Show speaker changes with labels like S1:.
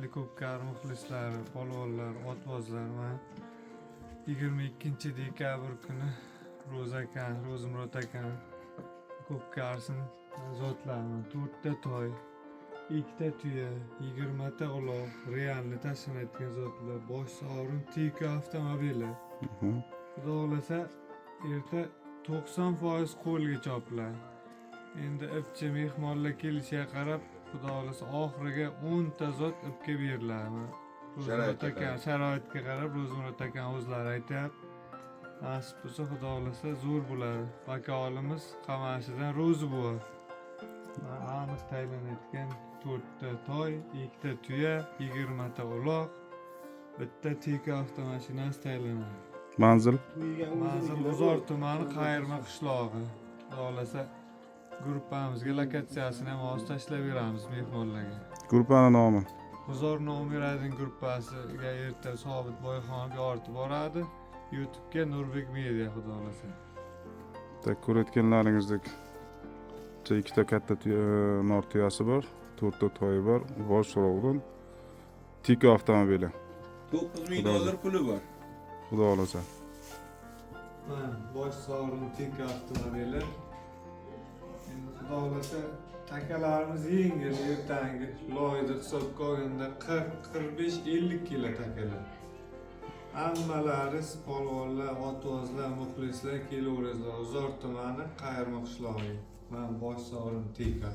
S1: endi Ko'pkari muxlislari, polvonlar, otbozlar va 22 dekabr kuni Ro'zimurod akani Ko'pkarisini zotlarni 4 ta to'y, 2 ta tuya, 20 ta uloq, realni tashlanayotgan zotlar, bosh sovrin Tika avtomobili. Xudo xolasa erta 90% qo'lga chopiladi. Endi ipchi mehmonlar kelishiga qarab, xudo xolasa oxiriga 10 ta zot ipga beriladi. Sharoitga qarab Ro'zimurod akani o'zlari aytayapti. Nasib bo'lsa xudo xolasa zo'r bo'ladi. Vakolimiz Qamashidan Ro'zi buva. Aniq tayinlanayotgan 4 ta to'y, 2 ta tuya, 20 ta uloq, bitta Tika avtomashinasi tayinlanadi.
S2: Manzil
S1: G'uzor tumani Qayirma qishlog'i. Xudo xolasa gruppamizga lokatsiyasini ham hozir tashlab beramiz mehmonlarga.
S2: Gruppani nomi.
S1: G'uzor Nomiradining gruppasiga erta Sobit Boyxonov yoritib boradi. YouTube'ga Nurbek Media xudo xolasa.
S2: Ko'rayotganlaringizdek 2 ta katta nor tuyasi bor, 4 ta to'yi bor, bosh so'rovdan Tika avtomobili.
S3: 9,000 dollar puli bor.
S2: Xudo xolasa.
S1: Bosh sovrin Tika avtomobili. Endi xudo xolasa takalarimiz yengil, ertangi loyida hisobga olganda 40-45-50 kilo takalar. Hammalari polvonlar, otbozlar, muxlislar kelaverasizlar. G'uzor tumani Qayirma qishlog'i. Men bosh sovrin Tika.